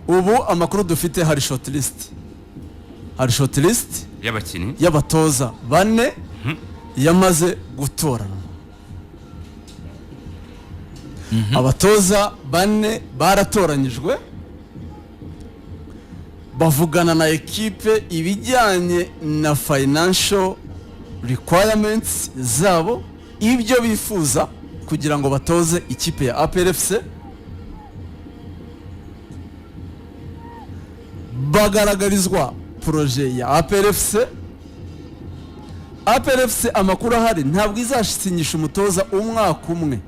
ubu amakuru dufite hari shortlist y'abakinnyi y'abatoza bane yamaze gutorana. Abatoza bane baratoranyijwe bavugana na ekipe ibijyanye na financial requirements zabo, ibyo bifuza kugira ngo batoze ikipe ya APR FC. Bagaragarizwa projet ya APR FC. APR FC amakuru ahari ntabwo izasinyisha umutoza umwaka umwe,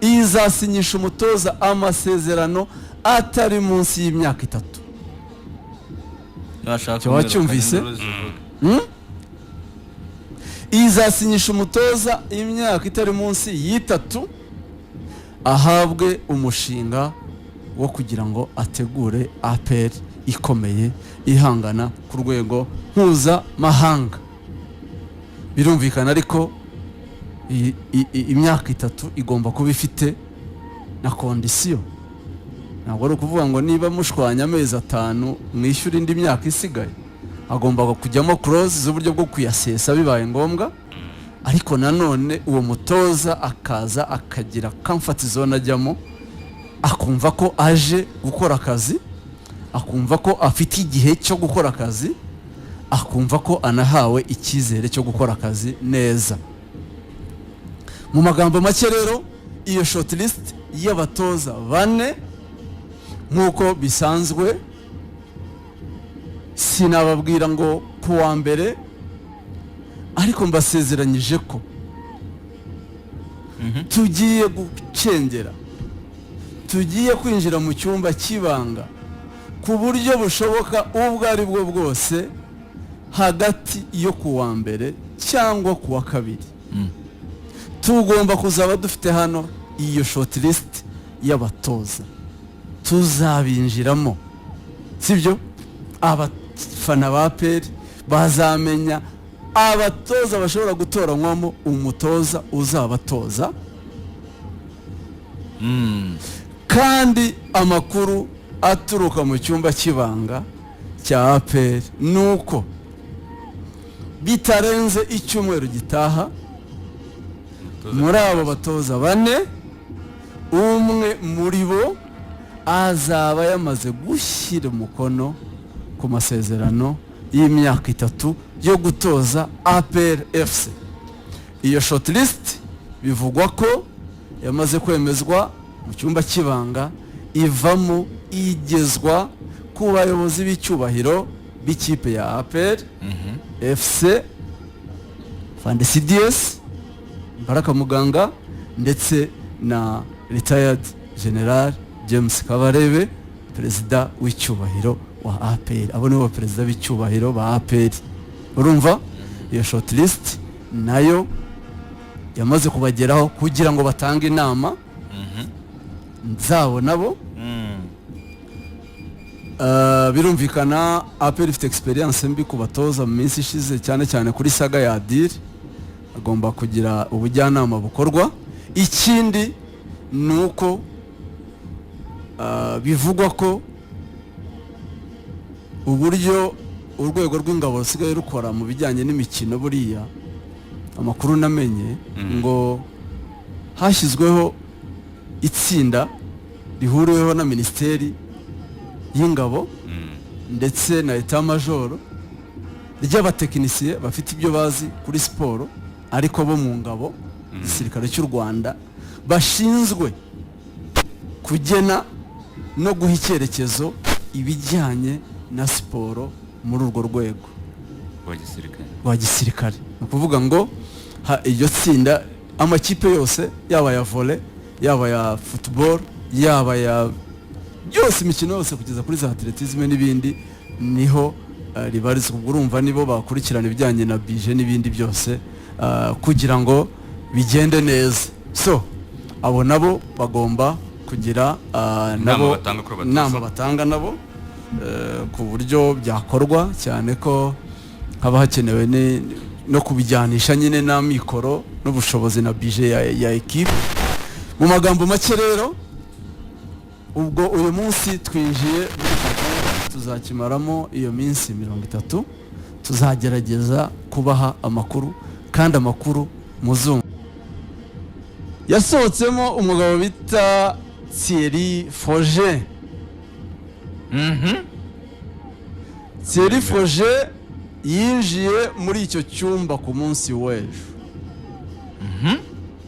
izasinyisha umutoza amasezerano atari munsi y'imyaka 3. Cyo wacyumvise? Izasinyisha umutoza imyaka itari munsi y'3 ahabwe umushinga wo kugira ngo ategure APR ikomeye ihangana ku rwego mpuzamahanga. Birumvikana ariko imyaka 3 igomba kuba ifite na kondisiyo. Ntabwo ari ukuvuga ngo niba mushwanya amezi 5 mwishyura indi myaka isigaye, agomba kujyamo clause z'uburyo bwo kuyasesa bibaye ngombwa. Ariko nanone uwo mutoza akaza akagira comfort zone ajyamo, akumva ko aje gukora akazi, akumva ko afite igihe cyo gukora akazi, akumva ko anahawe icyizere cyo gukora akazi neza. Mu magambo make rero, iyo shortlist y'abatoza bane nkuko bisanzwe, sinababwira ngo kuwa mbere, ariko mbasezeranyije ko tugiye gucengera, tugiye kwinjira mu cyumba cy'ibanga ku buryo bushoboka ubwo ari bwo bwose hagati yo kuwa mbere cyangwa kuwa kabiri. Tugomba kuzaba dufite hano iyo shortlist y'abatoza, tuzabinjiramo, sibyo? Abafana ba APR bazamenya abatoza bashobora gutoranywamo umutoza uzabatoza. Kandi amakuru aturuka mu cyumba cy'ibanga cya APR nuko bitarenze icyumweru gitaha, muri abo batoza bane umwe muri bo azaba yamaze gushyira umukono ku masezerano y'imyaka 3 yo gutoza APR FC. Iyo shortlist bivugwa ko yamaze kwemezwa mu cyumba cy'ibanga, ivamo igezwa ku bayobozi b'icyubahiro b'ikipe ya APR FC, Fandesidies Baraka Muganga ndetse na retired General James Kabarebe, perezida w'icyubahiro wa APR. Abo nibo perezida b'icyubahiro ba APR. Urumva iyo shortlist nayo yamaze kubageraho kugira ngo batange inama nzabo nabo. Birumvikana APR ifite experience mbi ku batoza mu minsi ishize, cyane cyane kuri saga ya Adil. Agomba kugira ubujyanama bukorwa. Ikindi nuko bivugwa ko uburyo urwego rw'ingabo rusigaye rukora mu bijyanye n'imikino, buriya amakuru namenye ngo hashyizweho itsinda rihuriweho na Minisiteri y'Ingabo ndetse na Etat Major ry'abatekinisiye bafite ibyo bazi kuri siporo, ariko bo mu ngabo gisirikare cy'u Rwanda, bashinzwe kugena no guha icyerekezo ibijyanye na siporo muri urwo rwego rwa gisirikare. Ni ukuvuga ngo iryo tsinda amakipe yose, yaba ya volley, yaba ya football, yaba ya byose, imikino yose kugeza kuri za atletisme n'ibindi, niho ribarizwa. Urumva nibo bakurikirana ibijyanye na bije n'ibindi byose kugira ngo bigende neza. So abo nabo bagomba kugira nabo nama batanga nabo ku buryo byakorwa, cyane ko haba hakenewe no kubijyanisha nyine na mikoro n'ubushobozi na bije ya equipe. Mu magambo make rero, ubwo uyu munsi twinjiye tuzakimaramo iyo minsi 30 tuzagerageza kubaha amakuru kandi amakuru muzumva. Yasohotsemo umugabo bita Thierry Froger. Thierry Froger yinjiye muri icyo cyumba ku munsi w'ejo.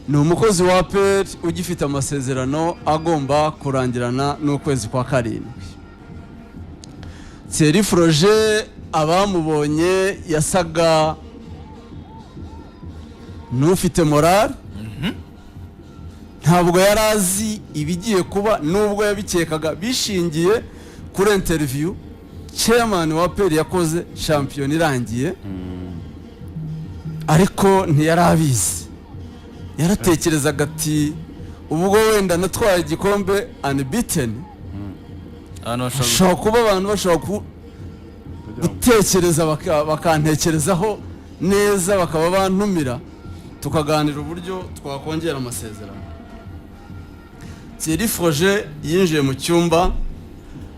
Ni umukozi wa APR ugifite amasezerano agomba kurangirana n'ukwezi kwa karindwi. Thierry Froger abamubonye yasaga n'ufite morale, ntabwo yarazi ibigiye kuba, nubwo yabikekaga bishingiye kuri interview chairman wa APR yakoze champion irangiye, ariko ntiyarabizi. Yaratekerezaga ati ubwo wenda natwaye igikombe unbeaten, ashobora kuba abantu bashobora gutekereza bakantekerezaho neza, bakaba bantumira tukaganira uburyo twakongera amasezerano. Thierry Froger yinjiye mu cyumba,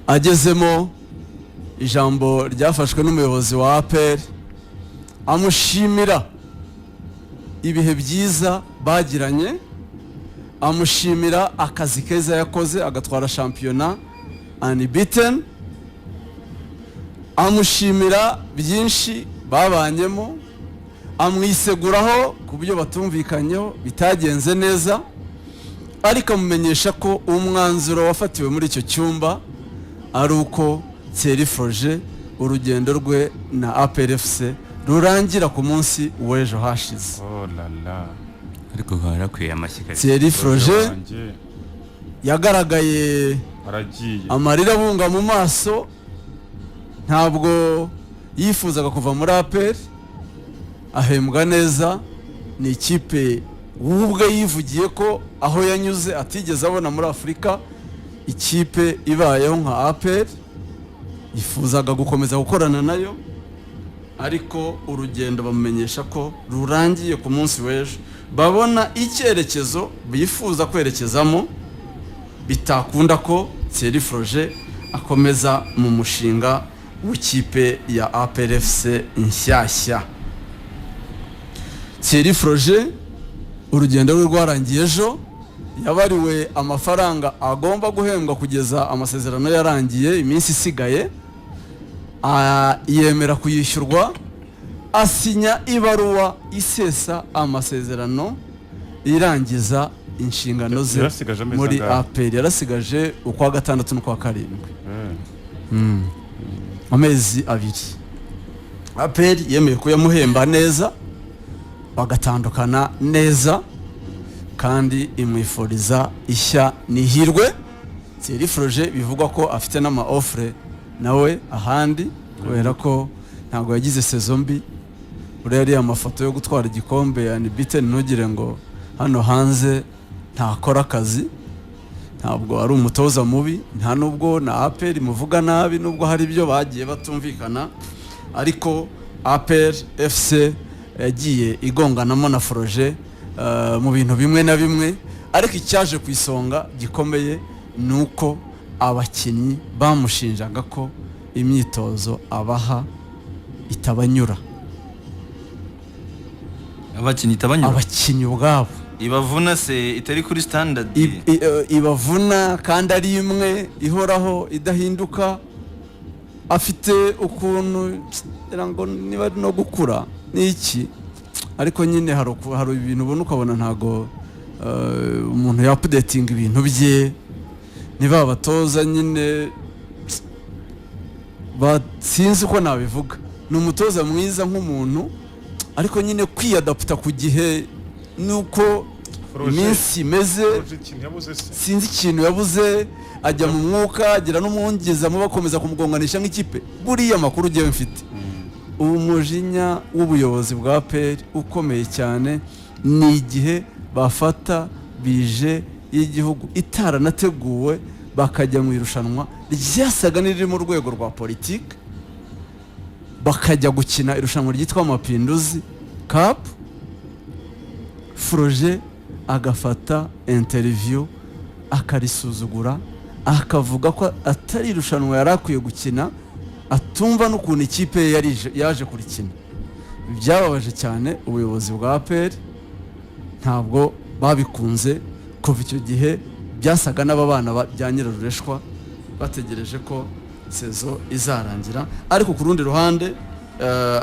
agezemo ijambo ryafashwe n'umuyobozi wa APR amushimira ibihe byiza bagiranye, amushimira akazi keza yakoze agatwara shampiyona unbeaten, amushimira byinshi babanyemo, amwiseguraho ku byo batumvikanyeho bitagenze neza, ariko amumenyesha ko umwanzuro wafatiwe muri icyo cyumba ari uko Thierry Froger urugendo rwe na APR FC rurangira ku munsi w'ejo hashize. ariko harakwiye amashyika. Thierry Froger yagaragaye amarira abunga mu maso, ntabwo yifuzaga kuva muri APR, ahembwa neza, ni ikipe ubwe yivugiye ko aho yanyuze atigeze abona muri Afurika ikipe ibayeho nka APR, yifuzaga gukomeza gukorana nayo, ariko urugendo bamumenyesha ko rurangiye ku munsi w'ejo. Babona icyerekezo bifuza kwerekezamo, bitakunda ko Thierry Froger akomeza mu mushinga w'ikipe ya APR FC inshyashya. Thierry Froger urugendo rwe rwarangiye ejo, yabariwe amafaranga agomba guhembwa kugeza amasezerano yarangiye, iminsi isigaye yemera kuyishyurwa, asinya ibaruwa isesa amasezerano irangiza inshingano ze muri APR. Yarasigaje ukwa gatandatu n'ukwa karindwi, amezi 2. APR yemeye kuyamuhemba neza, bagatandukana neza, kandi imwifuriza ishya n'ihirwe. Thierry Froger bivugwa ko afite n'ama offre nawe ahandi, kubera ko ntabwo yagize saison mbi. Uriya ari amafoto yo gutwara igikombe unbeaten, ntugire ngo hano hanze ntakora akazi, ntabwo ari umutoza mubi, nta nubwo na APR muvuga nabi, nubwo hari ibyo bagiye batumvikana, ariko APR FC yagiye igonganamo na Froger mu bintu bimwe na bimwe, ariko icyaje ku isonga gikomeye nuko abakinnyi bamushinjaga ko imyitozo abaha itabanyura. Abakinnyi ubwabo ibavuna se, itari kuri standard, ibavuna kandi ari imwe ihoraho idahinduka. Afite ukuntu ngo niba no gukura n'iki, ariko nyine hari ibintu ubona ukabona ntago umuntu ya updating ibintu bye. Niba abatoza nyine sinzi ko nabivuga, ni umutoza mwiza nk'umuntu, ariko nyine kwiyadapta ku gihe nuko iminsi imeze, sinzi ikintu yabuze, ajya mu mwuka, agira n'umwongeza mu bakomeza kumugonganisha nk'ikipe. Buriya makuru ugiye mfite umujinya w'ubuyobozi bwa APR ukomeye cyane, ni igihe bafata bije y'igihugu itaranateguwe bakajya mu irushanwa ryasaga n'iriri mu rwego rwa politiki, bakajya gukina irushanwa ryitwa Mapinduzi Cup. Froger agafata interview akarisuzugura, akavuga ko atari irushanwa yari akwiye gukina, atumva n'ukuntu ikipe ye yaje kurikina. Byababaje cyane ubuyobozi bwa APR, ntabwo babikunze. Kuva icyo gihe byasaga n'ababana bya Nyirarureshwa bategereje ko sezo izarangira. Ariko ku rundi ruhande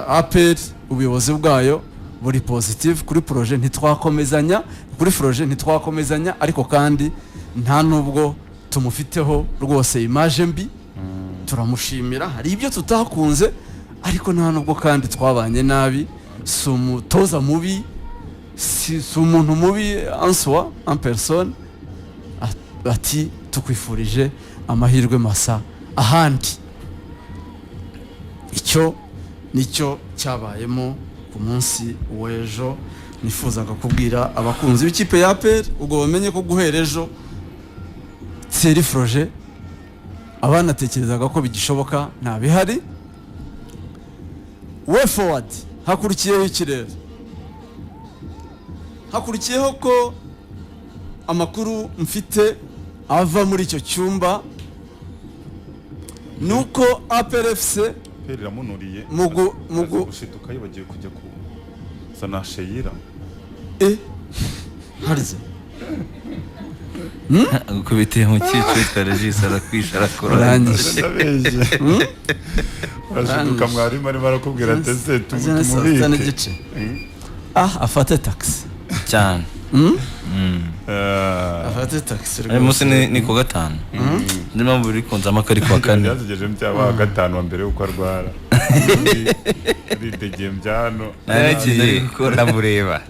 APR ubuyobozi bwayo buri positive kuri projet ntitwakomezanya, ariko kandi nta nubwo tumufiteho rwose image mbi. Turamushimira, hari ibyo tutakunze, ariko nta nubwo kandi twabanye nabi. Si umutoza mubi, si umuntu mubi en personne. Ati tukwifurije amahirwe masa ahandi. Icyo nicyo cyabayemo ku munsi w'ejo. Nifuzaga kubwira abakunzi b'ikipe ya APR, ubwo bamenye ko guhera ejo Thierry Froger abanatekerezaga ko bigishoboka nta bihari. Way forward, hakurikiyeho ikirere, hakurikiyeho ko amakuru mfite ava muri icyo cyumba nuko APR FC iramunuriye mugu gushituka yibagiwe kujya ku sana Sheira harize gukubitiye mu cyiciro cya Regis arakwisha urangije urashiduka mwarimu arimo arakubwira ati ese tumubike afate taxi cyane. afate taxi Uyu munsi ni ku gatanu. Ndimo buri kunza amakari kwa kane. Yazigeje mbyaba gatanu wa mbere uko arwara. Ridegeye mbyano. Naragiye gukora mureba.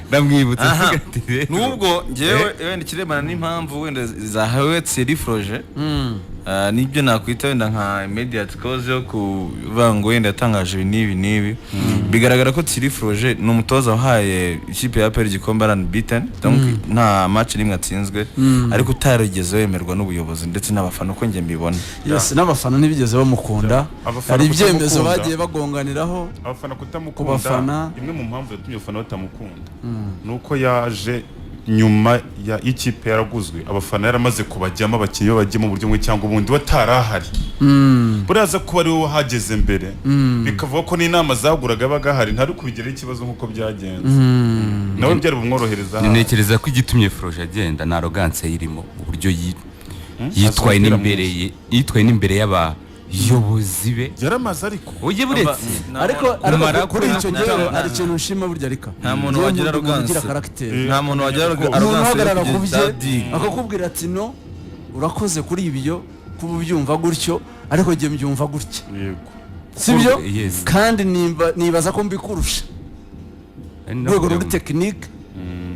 Ndamwibutsa nubwo ngewe wenda kirebana n'impamvu wenda zahawe Thierry Froger. Nibyo nakwita wenda nka immediate cause yo kuvuga ngo wenda yatangaje nibi. Bigaragara ko Thierry Froger ni umutoza wahaye ikipe ya APR igikombe unbeaten, donc nta match nimwe atsinzwe, ariko utarigeze wemerwa n'ubuyobozi ndetse n'abafana uko nge mbibona. Yes, n'abafana ntibigeze bamukunda. Hari ibyemezo bagiye bagonganiraho. Abafana kutamukunda, imwe mu mpamvu yatumye abafana batamukunda nuko yaje nyuma ya ikipe yaraguzwe, abafana yaramaze kubajyamo, abakinnyi bagiye mu buryo bumwe cyangwa ubundi batarahari. Buraza kuba ari wowe hageze mbere, bikavuga ko n'inama zaguraga bagahari ntari kubigeraho ikibazo nk'uko byagenze. Nawe byari bumworohereza. Ntekereza ko igitumye Froger agenda na arrogance yirimo, uburyo yitwaye n'imbere y'abayobozi be. Yaramaze ariko ujye buretse ariko kuri icyo gihe ari ikintu nshima burya ariko nta muntu wagira arrogance, nta muntu wagira arrogance akakubwira ati no urakoze kuri ibyo kuba ubyumva gutyo, ariko ngiye mbyumva gutya. Yego, sibyo? Kandi nibaza ko mbikurusha rwego ruri technique.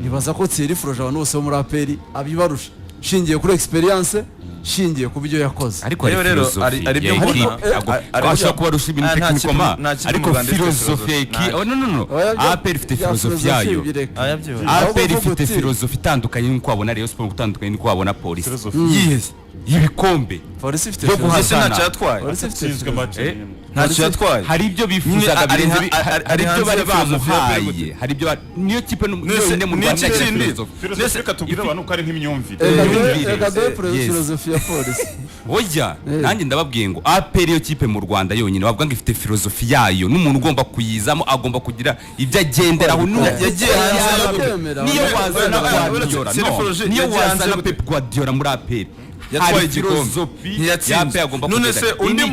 Nibaza ko Thierry Froger abantu bose bo muri APR abibarusha, shingiye kuri experience, shingiye ku byo yakoze. Ariko ari byo ashaka kubarusha ibintu techniquement, ariko philosophie no APR ifite philosophie yayo. APR ifite philosophie itandukanye n'uko wabona Rayon Sport, gutandukanye n'uko wabona Police. Yes, ibikombe Police ifite ntacyo yatwaye, ntacyo yatwaye. Hari ibyo bifuzaga birenze, hari ibyo bari bamuhaye, hari ibyo niyo kipe n'umwe mu Rwanda philosophie katubwira abantu ko ari nk'imyumvire. Philosophie ya Police. Oya, nanjye ndababwiye ngo APR yo kipe mu Rwanda yonyine bavuga ngo ifite philosophie yayo, n'umuntu ugomba kuyizamo agomba kugira ibyo agenderaho. Yagiye hanze niyo wazana Guardiola, niyo wazana Pep Guardiola muri APR yatwaye igikombe ntiyatsinze. None se undi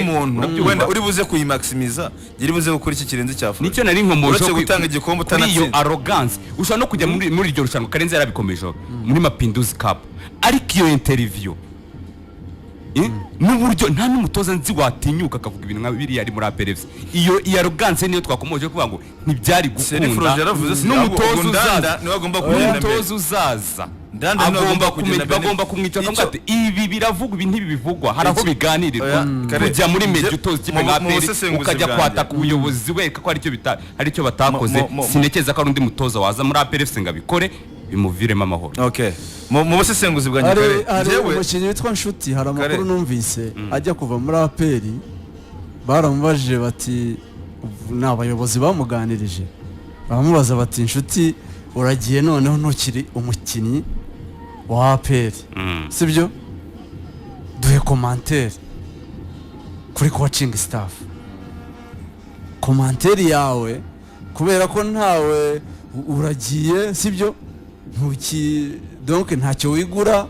muntu wenda uri buze kuyimaximiza, yari buze gukora iki kirenze cyafu. Nicyo nari nkomoje gutanga igikombe utanatsinze. Iyo arrogance ushobora no kujya muri iryo rushanwa Karenzi yarabikomeje muri Mapinduzi Cup, ariko iyo interview n'uburyo nta n'umutoza nzi watinyuka akavuga ibintu nka biriya ari muri APR. Iyo arrogance niyo twakomoje kuvuga ngo ntibyari gukunda. N'umutoza uzaza bagomba kumwica akavuga ati ibi biravugwa, ibi ntibivugwa, hari aho biganirirwa. Kujya muri media utoza ikipe nka APR ukajya kwata ku buyobozi wereka ko hari icyo batakoze. Sinekeza ko ari undi mutoza waza muri APR ngo abikore bimuviremo amahoro. Okay, mu busesenguzi bwa Nyakare jewe umukinnyi witwa Nshuti, hari amakuru numvise ajya kuva muri APR, baramubajije bati n'abayobozi bamuganirije, baramubaza bati Nshuti uragiye noneho ntukiri umukinnyi wa APR sibyo duhe commentaire kuri coaching staff commentaire yawe kubera ko ntawe uragiye sibyo donc ntacyo wigura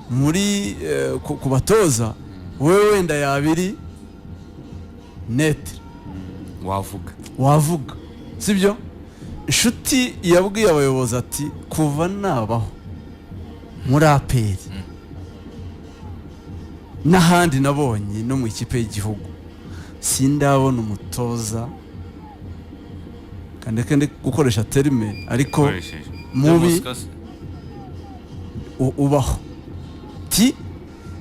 muri ku batoza wewe wenda yabiri net wavuga sibyo inshuti yabwiye abayobozi ati kuva nabaho muri APR n'ahandi nabonye no mu ikipe y'igihugu sindabona umutoza kandi gukoresha terme ariko mubi ubaho ti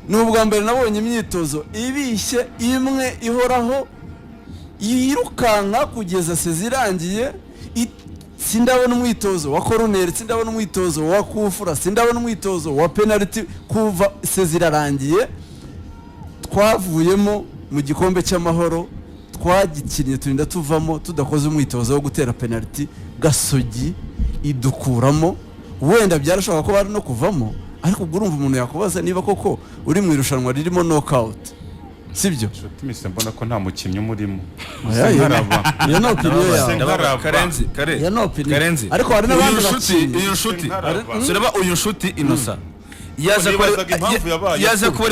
n'ubwa mbere nabonye imyitozo ibishye imwe ihoraho yirukanka kugeza sezirangiye sindabona umwitozo wa corner sindabona umwitozo wa kufura sindabona umwitozo wa penalty kuva sezirarangiye twavuyemo mu gikombe cy'amahoro twagikinnye turinda tuvamo tudakoze umwitozo wo gutera penalty Gasogi idukuramo wenda byarashobora ko bari no kuvamo ariko ubwo urumva umuntu yakubaza niba koko uri mu irushanwa ririmo knockout sibyo mise mbona ko nta mukinnyi umurimo iyo no opinion yawe Karenzi ariko hari n'abandi bakinnyi uyu nshuti sureba uyu nshuti Innocent yaza kuba